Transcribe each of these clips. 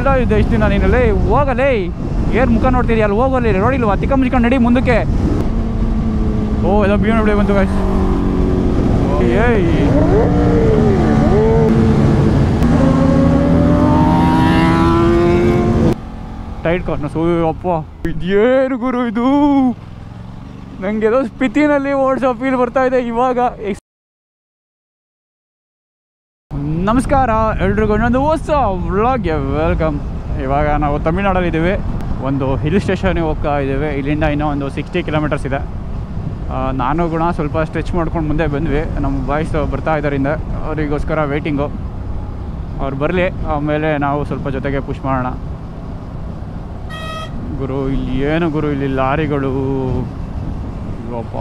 ಎಲ್ಲ ಇದೆ ಇಷ್ಟು ದಿನ ನೀನಲ್ಲಿ ಹೋಗಲೇ ಏನು ಮುಖ ನೋಡ್ತೀರಿ ಅಲ್ಲಿ ಹೋಗಲಿ ರೋಡ್ ಇಲ್ವಾ ತಿಕ್ಕ ಮುಚ್ಕೊಂಡು ನಡಿ ಮುಂದಕ್ಕೆ ಓ ಎಲ್ಲ BMW ಬಂತು ಗಾಯ್ಸ್ ಏಯ್ ಟೈಟ್ ಕಾರ್ನರ್ಸ್ ಅಪ್ಪ ಇದೇನು ಗುರು ಇದು ನನಗೆ ಏನೋ ಸ್ಪಿತಿನಲ್ಲಿ ಓಡಿಸೋ ಫೀಲ್ ಬರ್ತಾ ಇದೆ ಇವಾಗ ನಮಸ್ಕಾರ ಎಲ್ರಿಗೂ ಇನ್ನೊಂದು ಹೊಸ ವ್ಲಾಗ್ಗೆ ವೆಲ್ಕಮ್ ಇವಾಗ ನಾವು ತಮಿಳ್ನಾಡಲ್ಲಿದ್ದೀವಿ ಒಂದು ಹಿಲ್ ಸ್ಟೇಷನ್ಗೆ ಹೋಗ್ತಾ ಇದ್ದೀವಿ ಇಲ್ಲಿಂದ ಇನ್ನೂ ಒಂದು 60 ಕಿಲೋಮೀಟರ್ಸ್ ಇದೆ ನಾನು ಕೂಡ ಸ್ವಲ್ಪ ಸ್ಟ್ರೆಚ್ ಮಾಡ್ಕೊಂಡು ಮುಂದೆ ಬಂದ್ವಿ ನಮ್ಮ ಬಾಯ್ಸ್ ಬರ್ತಾ ಇದ್ದಾರಿಂದ ಅವರಿಗೋಸ್ಕರ ವೆಯ್ಟಿಂಗು ಅವ್ರು ಬರಲಿ ಆಮೇಲೆ ನಾವು ಸ್ವಲ್ಪ ಜೊತೆಗೆ ಪುಷ್ ಮಾಡೋಣ ಗುರು ಇಲ್ಲಿ ಏನು ಗುರು ಇಲ್ಲಿ ಲಾರಿಗಳು ಅಪ್ಪ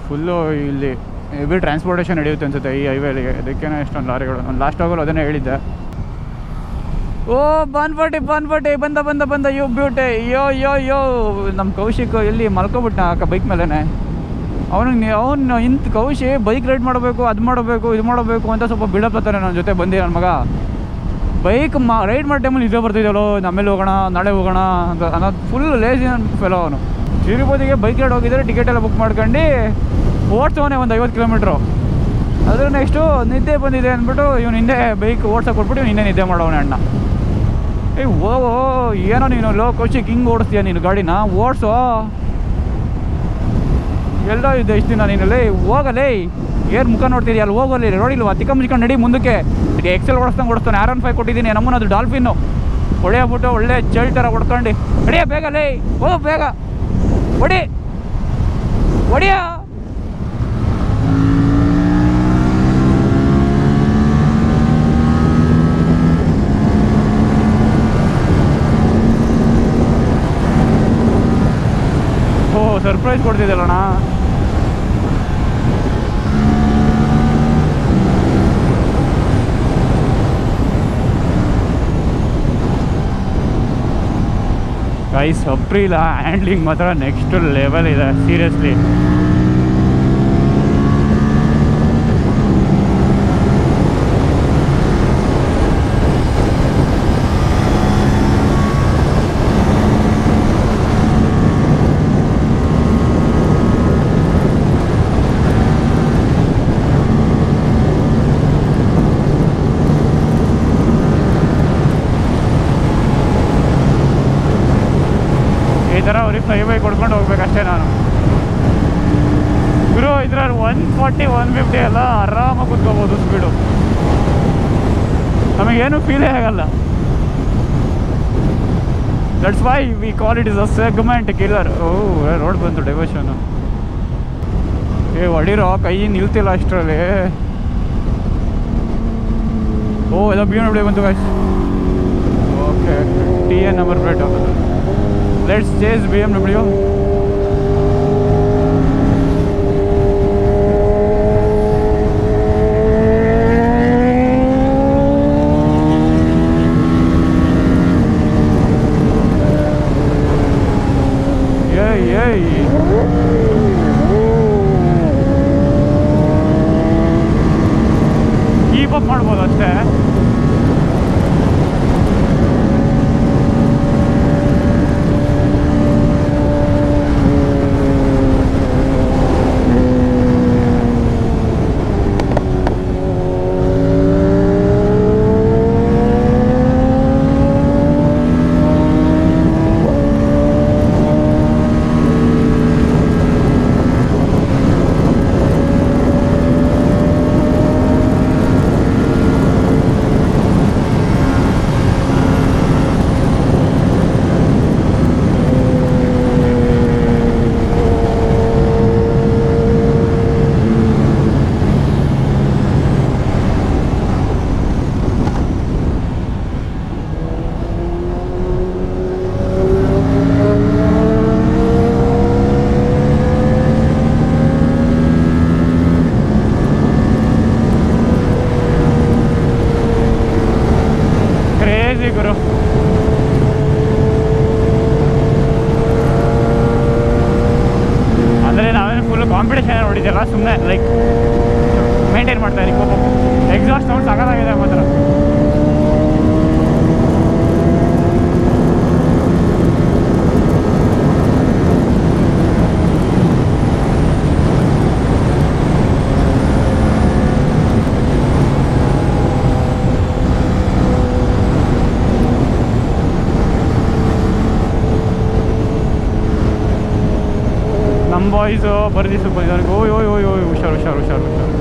ಫುಲ್ಲು ಇಲ್ಲಿ ಹೆವಿ ಟ್ರಾನ್ಸ್ಪೋರ್ಟೇಷನ್ ನಡೆಯುತ್ತೆ ಅನಿಸುತ್ತೆ ಈ ಹೈವೇಲಿಗೆ ಅದಕ್ಕೇನೆ ಎಷ್ಟೊಂದು ಲಾರಿಗಳು ನಾನು ಲಾಸ್ಟ್ ಆಗೋಲ್ಲ ಅದನ್ನೇ ಹೇಳಿದ್ದೆ ಓ ಬಾನ್ಪಟ್ಟಿ ಬಂದ ಯೋ ಬ್ಯೂಟಿ ಯೋ ನಮ್ಮ ಕೌಶಿಕ್ ಎಲ್ಲಿ ಮಲ್ಕೊಬಿಟ್ಟ ಬೈಕ್ ಮೇಲೇ ಅವನು ಇಂಥ ಕೌಶಿ ಬೈಕ್ ರೈಡ್ ಮಾಡಬೇಕು ಅದು ಮಾಡಬೇಕು ಅಂತ ಸ್ವಲ್ಪ ಬಿಲ್ಡಪ್ ಆಗ್ತಾನೆ ನನ್ನ ಜೊತೆ ಬಂದಿ ನನ್ನ ಮಗ ಬೈಕ್ ರೈಡ್ ಮಾಡೋ ಟೈಮಲ್ಲಿ ಇದೇ ಬರ್ತಿದ್ದಲ್ಲೋ ನಮ್ಮೇಲೆ ಹೋಗೋಣ ನಾಳೆ ಹೋಗೋಣ ಅಂತ ಅನ್ನೋದು ಫುಲ್ ಲೇಸಿ ಫೆಲೋ ಅವನು ತಿರುಪತಿಗೆ ಬೈಕ್ ರೈಡ್ ಹೋಗಿದ್ರೆ ಟಿಕೆಟ್ ಎಲ್ಲ ಬುಕ್ ಮಾಡ್ಕೊಂಡು ಓಡ್ಸೋನೆ ಒಂದು 50 ಕಿಲೋಮೀಟ್ರು ಅದ್ರ ನೆಕ್ಸ್ಟು ನಿದ್ದೆ ಬಂದಿದೆ ಅಂದ್ಬಿಟ್ಟು ಇವ್ನು ಹಿಂದೆ ಬೈಕ್ ಓಡ್ಸೋಕೆ ಕೊಟ್ಬಿಟ್ಟು ಇವ್ನು ಹಿಂದೆ ನಿದ್ದೆ ಮಾಡೋವನೇ ಅಣ್ಣ ಏಯ್ ಓ ಏನೋ ನೀನು ಲೋ ಕೌಶಿಕ್ ಹಿಂಗೆ ಓಡಿಸ್ತೀಯ ನೀನು ಗಾಡಿನ ಓಡಿಸೋ ಎಲ್ಲ ಇದೆ ಇಷ್ಟು ದಿನ ನೀನಲ್ಲಿ ಹೋಗಲೇ ಏನು ಮುಖ ನೋಡ್ತೀರಿ ಅಲ್ಲಿ ಹೋಗಲಿ ರೋಡ್ ಇಲ್ವಾ ತಿಕ್ಕ ಮುಚ್ಕೊಂಡು ನಡಿ ಮುಂದಕ್ಕೆ ಎಕ್ಸೆಲ್ ಓಡಿಸ್ತಾನೆ R15 ಕೊಟ್ಟಿದ್ದೀನಿ ನಮ್ಮನ್ನ ಅದು ಡಾಲ್ಫಿನ್ನು ಹೊಡೆಯಬಿಟ್ಟು ಒಳ್ಳೆ ಚಳಿ ಥರ ಹೊಡ್ಕೊಂಡು ಹೊಡಿಯ ಬೇಗ ಲೇ ಹೋಗೋ ಬೇಗ ಹೊಡಿಯ ಓ ಸರ್ಪ್ರೈಸ್ ಕೊಡ್ತಿದ್ದಲ್ಲಣ್ಣ ಗೈಸ್ ಅಪ್ರಿಲ ಹ್ಯಾಂಡ್ಲಿಂಗ್ ಮಾತ್ರ ನೆಕ್ಸ್ಟ್ ಲೆವೆಲ್ ಇದೆ ಸೀರಿಯಸ್ಲಿ ಅವ್ರಿಗೆ ಫ್ಲೈವೇ ಕೊಡ್ಕೊಂಡು ಹೋಗ್ಬೇಕಷ್ಟೇ ನಾನು ಗುರು ಇದ್ರಲ್ಲಿ 140 150 ಎಲ್ಲ ಆರಾಮಾಗಿ ಕೂತ್ಕೋಬೋದು ಸ್ಪೀಡು ನಮಗೇನು ಫೀಲೇ ಆಗಲ್ಲ that's why we call it is a segment killer ಓ ರೋಡ್ ಬಂತು ಡೈವರ್ಷನು ಹೊಡಿರೋ ಕೈ ನಿಲ್ತಿಲ್ಲ ಅಷ್ಟರಲ್ಲಿ ಓ ಎಲ್ಲ BMW ಬಂತು guys okay TN number plate Let's chase BMW. Yay. Keep up ಮಾಡ್ಬೋದು ಅಷ್ಟೇ ಕಾಂಪಿಟೇಷನ್ ನೋಡಿದ್ದೆಲ್ಲ ಸುಮ್ಮನೆ ಲೈಕ್ ಮೇಂಟೈನ್ ಮಾಡ್ತಾ ಇದ್ದೀವಿ. ಎಕ್ಸಾಸ್ಟ್ ಸೌಂಡ್ ಸಗದಾಗಿದೆ ಮಾತ್ರ. ನಮ್ಮ ಬಾಯ್ಸು ಬರ್ದಿಸಕ್ಕೆ ಬಂದಿದ್ದಾರೆ. ಓಯ್ ಓಯ್ ಓಯ್ ಓಯ್ ಹುಷಾರು ಹುಷಾರು ಹುಷಾರು ಹುಷಾರು.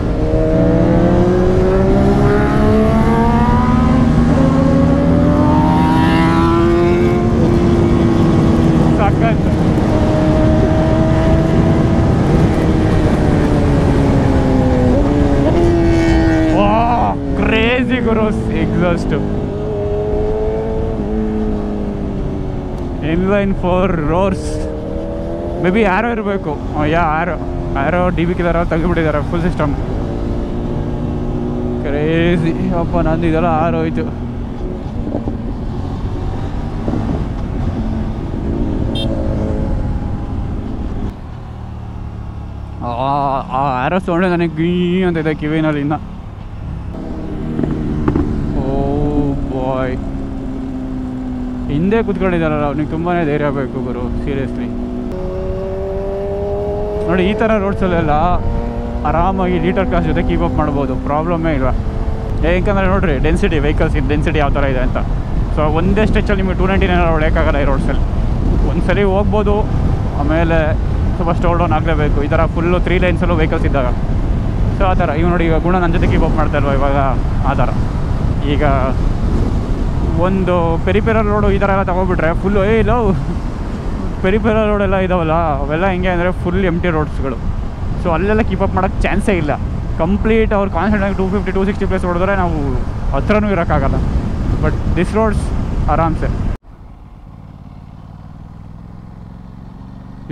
ಸಾಕಾಯ್ತು. ಕ್ರೇಜಿ ಗುರು exhaust. Inline 4 roars. Maybe ಯಾರೋ ಇರಬೇಕು. ಯಾರೋ ಡಿ ಬಿ ಕಿದಾರ ತೆಗೆದುಬಿಟ್ಟಿದ್ದಾರೆ ಫುಲ್ ಸಿಸ್ಟಮ್. ಕ್ರೇಜಿ ಅಪ್ಪ, ನಂದು ಇದೆಲ್ಲ ಆರೋಯ್ತು. ಆ ಆರೋ ಸೌಂಡ್ ನನಗೆ ಗೀ ಅಂತ ಇದೆ ಕಿವಿನಲ್ಲಿ ಇನ್ನು. ಓ ಬಾಯ್, ಹಿಂದೆ ಕೂತ್ಕೊಂಡಿದ್ದಾರಲ್ಲ ಅವ್ನಿಗೆ ತುಂಬಾ ಧೈರ್ಯ ಬೇಕು ಗುರು, ಸೀರಿಯಸ್ಲಿ. ನೋಡಿ, ಈ ಥರ ರೋಡ್ಸಲ್ಲೆಲ್ಲ ಆರಾಮಾಗಿ ಲೀಟರ್ ಕ್ಲಾಸ್ ಜೊತೆ ಕೀಪ್ ಅಪ್ ಮಾಡ್ಬೋದು, ಪ್ರಾಬ್ಲಮ್ಮೇ ಇಲ್ಲ. ಏಕೆಂದರೆ ನೋಡಿರಿ ಡೆನ್ಸಿಟಿ, ವೆಹಿಕಲ್ಸ್ ಡೆನ್ಸಿಟಿ ಯಾವ ಥರ ಇದೆ ಅಂತ. ಸೊ ಒಂದೇ ಸ್ಟ್ರೆಚಲ್ಲಿ ನಿಮಗೆ 299 ಹೊಡೆಯೋಕ್ಕಾಗಲ್ಲ ಈ ರೋಡ್ಸಲ್ಲಿ. ಒಂದು ಸಲ ಹೋಗ್ಬೋದು, ಆಮೇಲೆ ಸ್ವಲ್ಪ ಸ್ಟೋರ್ ಡೌನ್ ಆಗಲೇಬೇಕು. ಈ ಥರ ಫುಲ್ಲು 3 ಲೈನ್ಸಲ್ಲೂ ವೆಹಿಕಲ್ಸ್ ಇದ್ದಾಗ. ಸೊ ಆ ಥರ ಇವಾಗ ನೋಡಿ, ಈಗ ಗುಣ ನನ್ನ ಜೊತೆ ಕೀಪ್ ಅಪ್ ಮಾಡ್ತಾ ಇಲ್ವ ಇವಾಗ, ಆ ಥರ. ಈಗ ಒಂದು ಪೆರಿಪೆರಲ್ ರೋಡು ಈ ಥರ ಎಲ್ಲ ತೊಗೊಬಿಟ್ರೆ ಫುಲ್ಲು ಲವ್ ಪೆರಿಪೆರಲ್ ರೋಡೆಲ್ಲ ಇದಾವಲ್ಲ, ಅವೆಲ್ಲ ಹೆಂಗೆ ಅಂದರೆ ಫುಲ್ ಎಂಟಿ ರೋಡ್ಸ್ಗಳು. ಸೊ ಅಲ್ಲೆಲ್ಲ ಕೀಪ್ ಅಪ್ ಮಾಡೋಕ್ಕೆ ಚಾನ್ಸೇ ಇಲ್ಲ. ಕಂಪ್ಲೀಟ್ ಅವ್ರು ಕಾನ್ಸ್ಟೆಂಟಾಗಿ 250 260 ಪ್ಲೇಸ್ ಹೊಡೆದ್ರೆ ನಾವು ಹತ್ರನೂ ಇರೋಕ್ಕಾಗಲ್ಲ. ಬಟ್ ದಿಸ್ ರೋಡ್ಸ್ ಆರಾಮ್ಸೆ.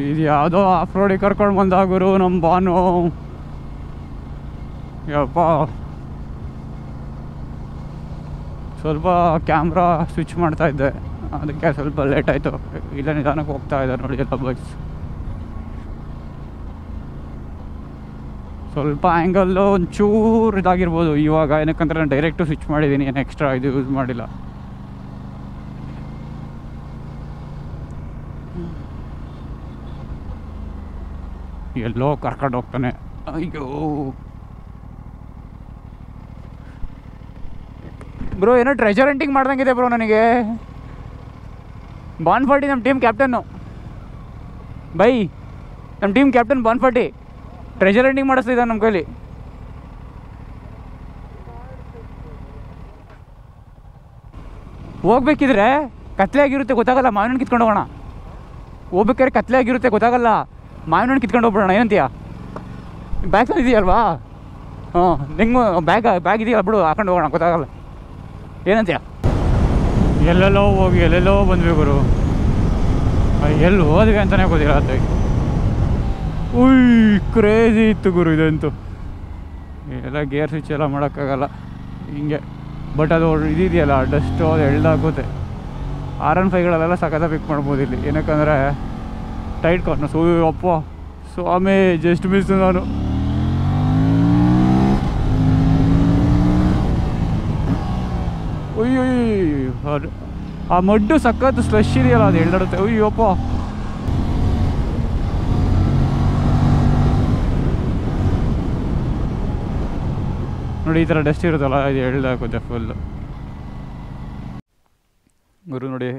ಇದು ಯಾವುದೋ ಆಫ್ ರೋಡಿಗೆ ಕರ್ಕೊಂಡು ಬಂದಾಗುರು ನಮ್ಮ ಬಾನು. ಯಪ್ಪ, ಸ್ವಲ್ಪ ಕ್ಯಾಮ್ರಾ ಸ್ವಿಚ್ ಮಾಡ್ತಾಯಿದ್ದೆ, ಅದಕ್ಕೆ ಸ್ವಲ್ಪ ಲೇಟ್ ಆಯಿತು. ಇಲ್ಲ ನಿಧಾನಕ್ಕೆ ಹೋಗ್ತಾ ಇದೆ ನೋಡಿ ಎಲ್ಲ ಬೈಕ್ಸ್. ಸ್ವಲ್ಪ ಆ್ಯಂಗಲ್ಲು ಒಂಚೂರು ಇದಾಗಿರ್ಬೋದು ಇವಾಗ, ಏನಕ್ಕಂದ್ರೆ ನಾನು ಡೈರೆಕ್ಟು ಸ್ವಿಚ್ ಮಾಡಿದ್ದೀನಿ, ಏನು ಎಕ್ಸ್ಟ್ರಾ ಇದು ಯೂಸ್ ಮಾಡಿಲ್ಲ. ಎಲ್ಲೋ ಕರ್ಕೊಂಡು ಹೋಗ್ತಾನೆ. ಅಯ್ಯೋ ಬ್ರೋ, ಏನೋ ಟ್ರೆಜರ್ ಹಂಟಿಂಗ್ ಮಾಡ್ದಂಗಿದೆ ಬ್ರೋ ನನಗೆ. ಬಾನ್ಫಾಟಿ ನಮ್ಮ ಟೀಮ್ ಕ್ಯಾಪ್ಟನ್ನು ಬೈ, ನಮ್ಮ ಟೀಮ್ ಕ್ಯಾಪ್ಟನ್ ಬಾನ್ಫಾಟಿ ಟ್ರೆಜರ್ ಹಂಟಿಂಗ್ ಮಾಡಿಸ್ತಿದ್ದಾನೆ ನಮ್ಮ ಕೈಲಿ. ಹೋಗ್ಬೇಕಿದ್ರೆ ಕತ್ಲೆ ಆಗಿರುತ್ತೆ, ಗೊತ್ತಾಗಲ್ಲ. ಮಾವಿನ ಹಣ್ಣು ಕಿತ್ಕೊಂಡು ಹೋಗೋಣ. ಹೋಗ್ಬೇಕಾದ್ರೆ ಕತ್ಲೆ ಆಗಿರುತ್ತೆ, ಗೊತ್ತಾಗಲ್ಲ. ಮಾವಿನ ಹಣ್ಣು ಕಿತ್ಕೊಂಡು ಹೋಗ್ಬಿಡೋಣ, ಏನಂತೀಯ? ಬ್ಯಾಗ್ ಇದೆಯಲ್ವಾ? ಹಾಂ, ನಿಂಗೂ ಬ್ಯಾಗ್ ಇದೆಯಲ್ಲ ಬಿಡು, ಹಾಕೊಂಡು ಹೋಗೋಣ, ಗೊತ್ತಾಗಲ್ಲ. ಏನಂತೀಯ? ಎಲ್ಲೆಲ್ಲೋ ಹೋಗಿ ಎಲ್ಲೆಲ್ಲೋ ಬಂದ್ವಿ ಗುರು, ಎಲ್ಲಿ ಹೋದ್ವಿ ಅಂತಲೇ ಗೊತ್ತಿಲ್ಲ. ಅದು ಉಯ್ ಕ್ರೇಜಿ ಇತ್ತು ಗುರು ಇದಂತೂ. ಎಲ್ಲ ಗೇರ್ ಸ್ವಿಚ್ ಎಲ್ಲ ಮಾಡೋಕ್ಕಾಗಲ್ಲ ಹಿಂಗೆ. ಬಟ್ ಅದು ಇದೆಯಲ್ಲ ಡಸ್ಟು, ಅದು ಎಳ್ದಾಗುತ್ತೆ. R15ಗಳಲ್ಲೆಲ್ಲ ಸಖತ್ತ ಪಿಕ್ ಮಾಡ್ಬೋದು ಇಲ್ಲಿ, ಏನಕ್ಕಂದರೆ ಟೈಟ್ ಕಾರ್ನರ್ಸ್. ಅಪ್ಪ ಸ್ವಾಮಿ, ಜಸ್ಟ್ ಮಿಸ್ ನಾನು. ಅಯ್ಯೋ, ಆ ಮಡ್ಡು ಸಖತ್ತು ಸ್ಲಶ್ ಇದೆಯಲ್ಲ, ಅದು ಎಳ್ದಾಡುತ್ತೆ. ಅಯ್ಯೋಪ್ಪ, ನೋಡಿ ಈ ಥರ ಡಸ್ಟ್ ಇರುತ್ತಲ್ಲ, ಇದು ಎಳ್ದಾಗುತ್ತೆ ಫುಲ್ಲು ಗುರು. ನೋಡಿ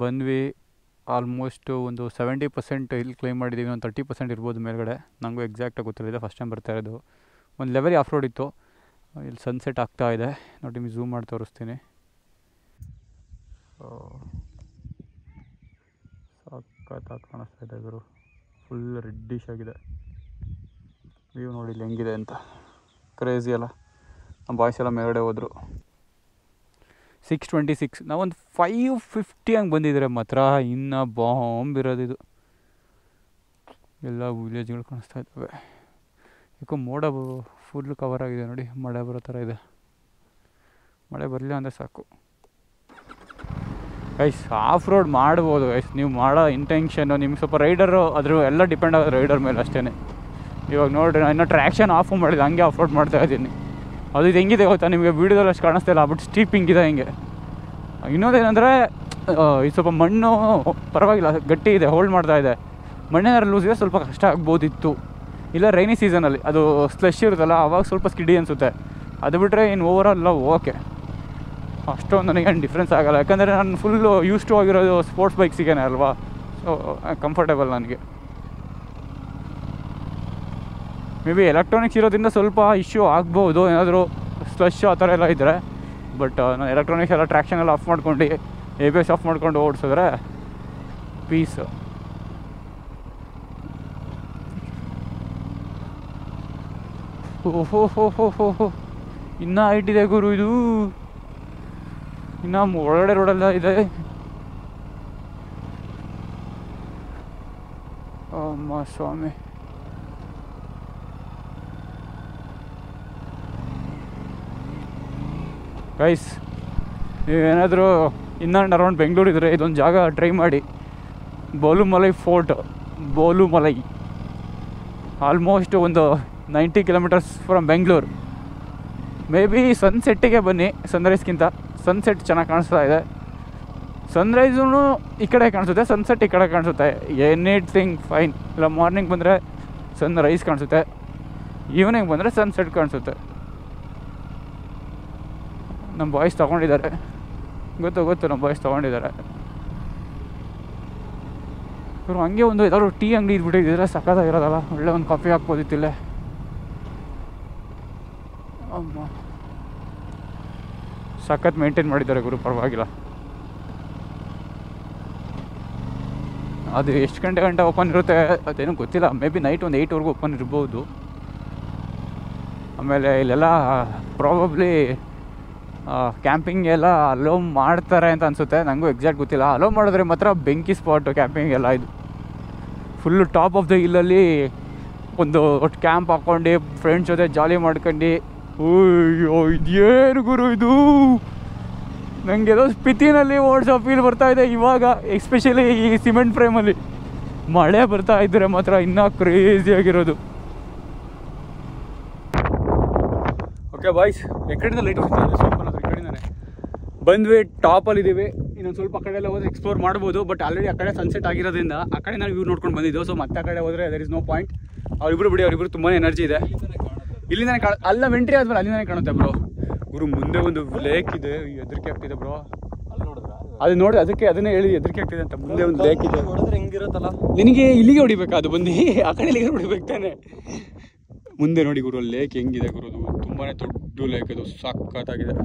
ಬಂದ್ವಿ, ಆಲ್ಮೋಸ್ಟು ಒಂದು 70% ಇಲ್ಲಿ ಕ್ಲೈಮ್ ಮಾಡಿದ್ದೀವಿ, ಒಂದು 30% ಇರ್ಬೋದು ಮೇಲ್ಗಡೆ. ನನಗೂ ಎಕ್ಸಾಕ್ಟಾಗಿ ಗೊತ್ತಿರಲಿಲ್ಲ, ಫಸ್ಟ್ ಟೈಮ್ ಬರ್ತಾ ಇರೋದು. ಒಂದು ಲೆವೆಲ್ ಆಫ್ ರೋಡ್ ಇತ್ತು. ಇಲ್ಲಿ ಸನ್ಸೆಟ್ ಆಗ್ತಾ ಇದೆ ನೋಡಿ, ನಿಮಗೆ ಝೂಮ್ ಮಾಡಿ ತೋರಿಸ್ತೀನಿ. ಸಖತ್ತಾಗಿ ಕಾಣಿಸ್ತಾ ಇದೆ ಗುರು, ಫುಲ್ ರೆಡ್ಡಿಶ್ ಆಗಿದೆ. ವ್ಯೂ ನೋಡಿ ಇಲ್ಲಿ ಹೆಂಗಿದೆ ಅಂತ, ಕ್ರೇಜಿ ಅಲ್ಲ. ನಮ್ಮ ಬಾಯ್ಸ್ ಎಲ್ಲ ಮೇಲ್ಗಡೆ ಹೋದರು. 626, ನಾವೊಂದು 550 ಹಂಗೆ ಬಂದಿದ್ರೆ ಮಾತ್ರ ಇನ್ನು ಬಾಂಬ್ ಇರೋದಿದು. ಎಲ್ಲ ವಿಲೇಜ್ಗಳು ಕಾಣಿಸ್ತಾ ಇದ್ದಾವೆ. ಯಾಕೋ ಮೋಡ ಫುಲ್ ಕವರ್ ಆಗಿದೆ ನೋಡಿ, ಮಳೆ ಬರೋ ಥರ ಇದೆ. ಮಳೆ ಬರಲಿಲ್ಲ ಅಂದರೆ ಸಾಕು ಗೈಸ್. ಆಫ್ ರೋಡ್ ಮಾಡ್ಬೋದು ಗೈಸ್, ನೀವು ಮಾಡೋ ಇಂಟೆನ್ಷನ್ನು ನಿಮ್ಗೆ ಸ್ವಲ್ಪ ರೈಡರು ಅದ್ರ ಎಲ್ಲ ಡಿಪೆಂಡ್ ಆಗೋದು ರೈಡರ್ ಮೇಲೆ ಅಷ್ಟೇ. ಇವಾಗ ನೋಡಿರಿ, ನಾನು ಇನ್ನೂ ಟ್ರ್ಯಾಕ್ಷನ್ ಆಫ್ ಮಾಡಿದೆ, ಹಂಗೆ ಆಫ್ ರೋಡ್ ಮಾಡ್ತಾ ಇದ್ದೀನಿ. ಅದು ಇದು ಹೆಂಗಿದೆ ಗೊತ್ತಾ ನಿಮಗೆ, ವೀಡಿಯೋದಲ್ಲಿ ಅಷ್ಟು ಕಾಣಿಸ್ತಾ ಇಲ್ಲ, ಬಟ್ ಸ್ಟೀಪಿಂಗ್ ಇದೆ ಹಿಂಗೆ. ಇನ್ನೊಂದೇನೆಂದರೆ ಇದು ಸ್ವಲ್ಪ ಮಣ್ಣು ಪರವಾಗಿಲ್ಲ, ಗಟ್ಟಿ ಇದೆ, ಹೋಲ್ಡ್ ಮಾಡ್ತಾ ಇದೆ. ಮಣ್ಣೇನಾರು ಲೂಸ್ ಇದೆ, ಸ್ವಲ್ಪ ಕಷ್ಟ ಆಗ್ಬೋದಿತ್ತು. ಇಲ್ಲ ರೈನಿ ಸೀಸನಲ್ಲಿ ಅದು ಸ್ಲಶ್ ಇರುತ್ತಲ್ಲ, ಆವಾಗ ಸ್ವಲ್ಪ ಸ್ಕಿಡಿ ಅನಿಸುತ್ತೆ. ಅದು ಬಿಟ್ಟರೆ ಇನ್ನು ಓವರಾಲ್ ಓಕೆ, ಅಷ್ಟೊಂದು ನನಗೇನು ಡಿಫ್ರೆನ್ಸ್ ಆಗೋಲ್ಲ. ಯಾಕಂದರೆ ನಾನು ಫುಲ್ಲು ಯೂಸ್ ಟು ಆಗಿರೋದು ಸ್ಪೋರ್ಟ್ಸ್ ಬೈಕ್ಸಿಗೇನೆ ಅಲ್ವಾ, ಸೊ ಕಂಫರ್ಟೇಬಲ್ ನನಗೆ. ಮೇ ಬಿ ಎಲೆಕ್ಟ್ರಾನಿಕ್ಸ್ ಇರೋದ್ರಿಂದ ಸ್ವಲ್ಪ ಇಶ್ಯೂ ಆಗ್ಬೋದು, ಏನಾದರೂ ಸ್ಲಶ್ ಆ ಥರ ಎಲ್ಲ ಇದ್ದರೆ. ಬಟ್ ನಾನು ಎಲೆಕ್ಟ್ರಾನಿಕ್ಸ್ ಎಲ್ಲ ಟ್ರ್ಯಾಕ್ಷನ್ ಎಲ್ಲ ಆಫ್ ಮಾಡ್ಕೊಂಡು ABS ಆಫ್ ಮಾಡ್ಕೊಂಡು ಓಡಿಸಿದ್ರೆ ಪೀಸ್. ಓಹೋ ಇನ್ನೂ ಹೈಟ್ ಇದೆ ಗುರು ಇದು, ಇನ್ನು ಒಳಗಡೆ ರೋಡೆಲ್ಲ ಇದೆ. ಅಮ್ಮ ಸ್ವಾಮಿ, ಗೈಸ್ ನೀವೇನಾದರೂ ಇನ್ ಆ್ಯಂಡ್ ಅರೌಂಡ್ ಬೆಂಗಳೂರು ಇದ್ದರೆ ಇದೊಂದು ಜಾಗ ಟ್ರೈ ಮಾಡಿ. ಬೋಲುಮಲೈ ಫೋರ್ಟ್, ಬೋಲುಮಲೈ ಆಲ್ಮೋಸ್ಟ್ ಒಂದು 90 kilometres from Bengaluru. Maybe ಸನ್ಸೆಟ್ಟಿಗೆ ಬನ್ನಿ, ಸನ್ರೈಸ್ಗಿಂತ ಸನ್ಸೆಟ್ ಚೆನ್ನಾಗಿ ಕಾಣಿಸ್ತಾ ಇದೆ. ಸನ್ರೈಸೂ ಈ ಕಡೆ ಕಾಣಿಸುತ್ತೆ, ಸನ್ಸೆಟ್ ಈ ಕಡೆ ಕಾಣಿಸುತ್ತೆ, ಎನಿಥಿಂಗ್ ಫೈನ್. ಇಲ್ಲ ಮಾರ್ನಿಂಗ್ ಬಂದರೆ ಸನ್ರೈಸ್ ಕಾಣಿಸುತ್ತೆ, ಈವ್ನಿಂಗ್ ಬಂದರೆ ಸನ್ಸೆಟ್ ಕಾಣಿಸುತ್ತೆ. ನಮ್ಮ ಬಾಯ್ಸ್ ತೊಗೊಂಡಿದ್ದಾರೆ, ಗೊತ್ತು ನಮ್ಮ ಬಾಯ್ಸ್ ತೊಗೊಂಡಿದ್ದಾರೆ. ಇವರು ಹಂಗೆ ಒಂದು ಏದಾದ್ರು ಟೀ ಅಂಗಡಿ ಇದ್ಬಿಟ್ಟಿದ್ರೆ ಸಕ್ಕತ್ತಾಗಿರೋದಲ್ಲ, ಒಳ್ಳೆ ಒಂದು ಕಾಫಿ ಹಾಕ್ಬೋದಿತ್ತಿಲ್ಲೇ. ಅಮ್ಮ ಸಖತ್ ಮೇಂಟೈನ್ ಮಾಡಿದ್ದಾರೆ ಗುರು, ಪರವಾಗಿಲ್ಲ. ಅದು ಎಷ್ಟು ಗಂಟೆ ಓಪನ್ ಇರುತ್ತೆ ಅದೇನೂ ಗೊತ್ತಿಲ್ಲ, ಮೇ ಬಿ ನೈಟ್ ಒಂದು 8ವರೆಗೂ ಓಪನ್ ಇರ್ಬೋದು. ಆಮೇಲೆ ಇಲ್ಲೆಲ್ಲ ಪ್ರಾಬಬ್ಲಿ ಕ್ಯಾಂಪಿಂಗ್ ಎಲ್ಲ ಅಲೋ ಮಾಡ್ತಾರೆ ಅಂತ ಅನಿಸುತ್ತೆ, ನನಗೂ ಎಕ್ಸಾಕ್ಟ್ ಗೊತ್ತಿಲ್ಲ. ಅಲೋ ಮಾಡಿದ್ರೆ ಮಾತ್ರ ಬೆಂಕಿ ಸ್ಪಾಟು ಕ್ಯಾಂಪಿಂಗ್ ಎಲ್ಲ. ಇದು ಫುಲ್ಲು ಟಾಪ್ ಆಫ್ ದ ಹಿಲ್ಲಲ್ಲಿ ಒಂದು ಕ್ಯಾಂಪ್ ಹಾಕ್ಕೊಂಡು ಫ್ರೆಂಡ್ಸ್ ಜೊತೆ ಜಾಲಿ ಮಾಡ್ಕೊಂಡು, ಅಯ್ಯೋ ಇದೇನು ಗುರು ಇದು, ನನಗೆ ಏನೋ ಸ್ಪಿತಿನಲ್ಲಿ ಓಡಿಸೋ ಫೀಲ್ ಬರ್ತಾಯಿದೆ ಇವಾಗ, ಎಸ್ಪೆಷಲಿ ಈ ಸಿಮೆಂಟ್ ಫ್ರೇಮಲ್ಲಿ. ಮಳೆ ಬರ್ತಾ ಇದ್ದರೆ ಮಾತ್ರ ಇನ್ನೂ ಕ್ರೇಜಿಯಾಗಿರೋದು. ಓಕೆ ಬಾಯ್ಸ್, ಈ ಕಡೆಯಿಂದ ಲೈಟ್ ಹೋಗ್ತಾ ಇದೆ ಸ್ವಲ್ಪ, ಈ ಕಡೆಯಿಂದಾನೆ ಬಂದ್ವಿ. ಟಾಪಲ್ಲಿದ್ದೀವಿ, ಇನ್ನೊಂದು ಸ್ವಲ್ಪ ಆ ಕಡೆ ಎಲ್ಲ ಹೋದ್ರೆ ಎಕ್ಸ್ಪ್ಲೋರ್ ಮಾಡ್ಬೋದು. ಬಟ್ ಆಲ್ರೆಡಿ ಆ ಕಡೆ ಸನ್ಸೆಟ್ ಆಗಿರೋದ್ರಿಂದ ಆ ಕಡೆ ನಾವು ವ್ಯೂ ನೋಡ್ಕೊಂಡು ಬಂದಿದ್ದು. ಸೊ ಮತ್ತೆ ಆ ಕಡೆ ಹೋದರೆ ದರ್ ಇಸ್ ನೋ ಪಾಯಿಂಟ್. ಅವರಿಬ್ಬರು ಬಿಡಿ, ಅವರಿಬ್ಬರು ತುಂಬಾ ಎನರ್ಜಿ ಇದೆ. ಇಲ್ಲಿಂದಾನೆ ಅಲ್ಲ ಎಂಟ್ರಿ ಆದ್ಮೇಲೆ ಅಲ್ಲಿಂದಾನೆ ಕಾಣುತ್ತೆ ಬ್ರೋ. ಗುರು ಮುಂದೆ ಒಂದು ಲೇಕ್ ಇದೆ, ಹೆದರಿಕೆ ಆಗ್ತಿದೆ ಬ್ರೋ. ಅದು ನೋಡಿ ಅದನ್ನೇ ಹೇಳಿ ಹೆದರಿಕೆ ಆಗ್ತಿದೆ ಅಂತ. ಮುಂದೆ ಒಂದು ಲೇಕ್ ಇದೆ, ಹೆಂಗಿರುತ್ತಲ್ಲ ನಿನಗೆ ಇಲ್ಲಿಗೆ ಹೊಡಿಬೇಕಾ? ಅದು ಬಂದು ಆ ಕಡೆ ಇಲ್ಲಿಗೆ ಹೊಡಿಬೇಕು ತಾನೆ. ಮುಂದೆ ನೋಡಿ ಗುರು ಲೇಕ್ ಹೆಂಗಿದೆ ಗುರು, ಅದು ತುಂಬಾ ದೊಡ್ಡ ಲೇಕ್, ಅದು ಸಖತ್ತಾಗಿದೆ.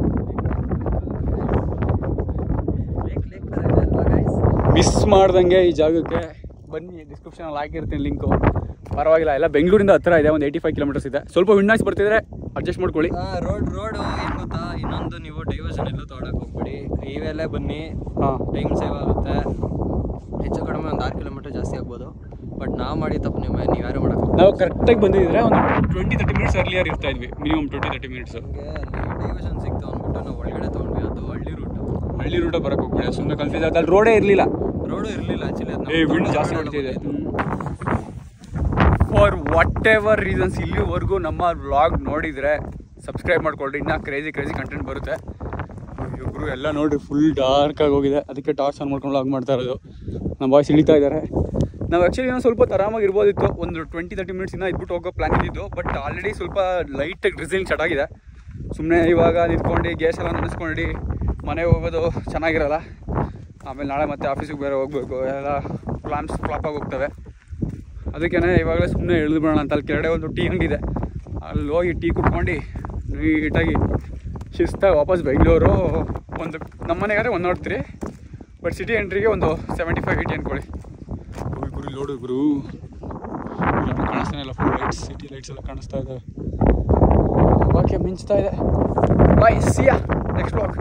ಮಿಸ್ ಮಾಡ್ದಂಗೆ ಈ ಜಾಗಕ್ಕೆ ಬನ್ನಿ, ಡಿಸ್ಕ್ರಿಪ್ಷನಲ್ಲಿ ಹಾಕಿರ್ತೀನಿ ಲಿಂಕು. ಪರವಾಗಿಲ್ಲ, ಎಲ್ಲ ಬೆಂಗಳೂರಿಂದ ಹತ್ತಿರ ಇದೆ, ಒಂದು 85 ಕಿಲೋಮೀಟರ್ಸ್ ಇದೆ. ಸ್ವಲ್ಪ ವಿಂಡಾಸ್ ಬರ್ತಿದ್ರೆ ಅಡ್ಜಸ್ಟ್ ಮಾಡ್ಕೊಳ್ಳಿ. ರೋಡ್ ಏನು ಗೊತ್ತಾ, ಇನ್ನೊಂದು ನೀವು ಡೈವರ್ಷನ್ ಎಲ್ಲೂ ತೊಗೊಳಕ್ಕೆ ಹೋಗ್ಬಿಡಿ, ಹೈವೇಲೇ ಬನ್ನಿ. ಟೈಮ್ ಸೇವ್ ಆಗುತ್ತೆ, ಹೆಚ್ಚು ಕಡಿಮೆ ಒಂದು 6 ಕಿಲೋಮೀಟರ್ ಜಾಸ್ತಿ ಆಗ್ಬೋದು. ಬಟ್ ನಾವು ಮಾಡಿ ತಪ್ಪು ನೀವು ಯಾರು ಮಾಡೋಕ್ಕೆ, ನಾವು ಕರೆಕ್ಟಾಗಿ ಬಂದಿದ್ರೆ ಒಂದು 20-30 ಮಿನಿಟ್ಸ್ ಅರ್ಲಿಯರ್ ಇರ್ತಾ ಇದ್ವಿ, ಮಿನಿಮಮ್ 20-30 ಮಿನಿಟ್ಸ್. ಅಲ್ಲಿ ಡೈವರ್ಷನ್ ಸಿಕ್ತು ಅಂದ್ಬಿಟ್ಟು ನಾವು ಒಳಗಡೆ ತೊಗೊಂಡ್ವಿ. ಅದು ಹಳ್ಳಿ ರೂಟ ಬರೋಕ್ಕೆ ಹೋಗ್ಬಿಡಿ, ಸುಮ್ಮನೆ ಕನ್ಫ್ಯೂಸ್ ಆಗುತ್ತೆ. ಅಲ್ಲಿ ರೋಡೇ ಇರಲಿಲ್ಲ ಆ್ಯಕ್ಚುಲಿ, ಅದು ವಿಂಡ್ ಜಾಸ್ತಿ ಹೊಡಿತಿದೆ. ಫಾರ್ ವಾಟ್ ಎವರ್ ರೀಸನ್ಸ್ ಇಲ್ಲಿವರೆಗೂ ನಮ್ಮ ವ್ಲಾಗ್ ನೋಡಿದರೆ ಸಬ್ಸ್ಕ್ರೈಬ್ ಮಾಡ್ಕೊಳ್ರಿ, ಇನ್ನೂ ಕ್ರೇಜಿ ಕಂಟೆಂಟ್ ಬರುತ್ತೆ. ಇಬ್ಬರು ಎಲ್ಲ ನೋಡಿರಿ ಫುಲ್ ಡಾರ್ಕಾಗಿ ಹೋಗಿದೆ, ಅದಕ್ಕೆ ಟಾರ್ಚ್ ಆನ್ ಮಾಡ್ಕೊಂಡು ವ್ಲಾಗ್ ಮಾಡ್ತಾ ಇರೋದು. ನಮ್ಮ ಬಾಯ್ಸ್ ಇಳಿತಾ ಇದ್ದಾರೆ. ನಾವು ಆ್ಯಕ್ಚುಲಿ ಇನ್ನೂ ಸ್ವಲ್ಪ ಆರಾಮಾಗಿ ಇರ್ಬೋದಿತ್ತು, ಒಂದು 20-30 ಮಿನಿಟ್ಸ್ ಇನ್ನೂ ಇದ್ಬಿಟ್ಟು ಹೋಗೋ ಪ್ಲ್ಯಾನ್ ಇದ್ದಿದ್ದು. ಬಟ್ ಆಲ್ರೆಡಿ ಸ್ವಲ್ಪ ಲೈಟಾಗಿ ಡ್ರಿಸಲಿಂಗ್ ಸ್ಟಾರ್ಟ್ ಆಗಿದೆ. ಸುಮ್ಮನೆ ಇವಾಗ ನಿಂತ್ಕೊಂಡು ಗ್ಯಾಸ್ ಎಲ್ಲ ನೆನೆಸ್ಕೊಂಡು ಮನೆಗೆ ಹೋಗೋದು ಚೆನ್ನಾಗಿರಲ್ಲ. ಆಮೇಲೆ ನಾಳೆ ಮತ್ತೆ ಆಫೀಸಿಗೆ ಬೇರೆ ಹೋಗಬೇಕು, ಎಲ್ಲ ಪ್ಲಾನ್ಸ್ ಫ್ಲಾಪಾಗಿ ಹೋಗ್ತವೆ. ಅದಕ್ಕೇ ಇವಾಗಲೇ ಸುಮ್ಮನೆ ಇಳಿದು ಬಿಡೋಣ ಅಂತ. ಅಲ್ಲಿ ಕೆಳಗಡೆ ಒಂದು ಟೀ ಅಂಗಡಿ ಇದೆ, ಅಲ್ಲಿ ಹೋಗಿ ಟೀ ಕುಟ್ಕೊಂಡು ನೀಟಾಗಿ ಶಿಸ್ತಾಗಿ ವಾಪಸ್ ಬೆಂಗಳೂರು. ಒಂದು ನಮ್ಮ ಮನೆಗಾದ್ರೆ 103, ಬಟ್ ಸಿಟಿ ಎಂಟ್ರಿಗೆ ಒಂದು 75-80 ಅಂದ್ಕೊಳ್ಳಿ. ಗುರು ಲೋಡು ಗುರು ಕಾಣಿಸ್ತಾನೆ ಇಲ್ಲ, ಫುಲ್ ಲೈಟ್ಸ್, ಸಿಟಿ ಲೈಟ್ಸ್ ಎಲ್ಲ ಕಾಣಿಸ್ತಾ ಇದ್ದಾವೆ. ಓಕೆ ಮಿಂಚ್ತಾ ಇದೆ. ಬಾಯ್, ಸಿ ಯಾ ನೆಕ್ಸ್ಟ್ ವ್ಲಾಗ್.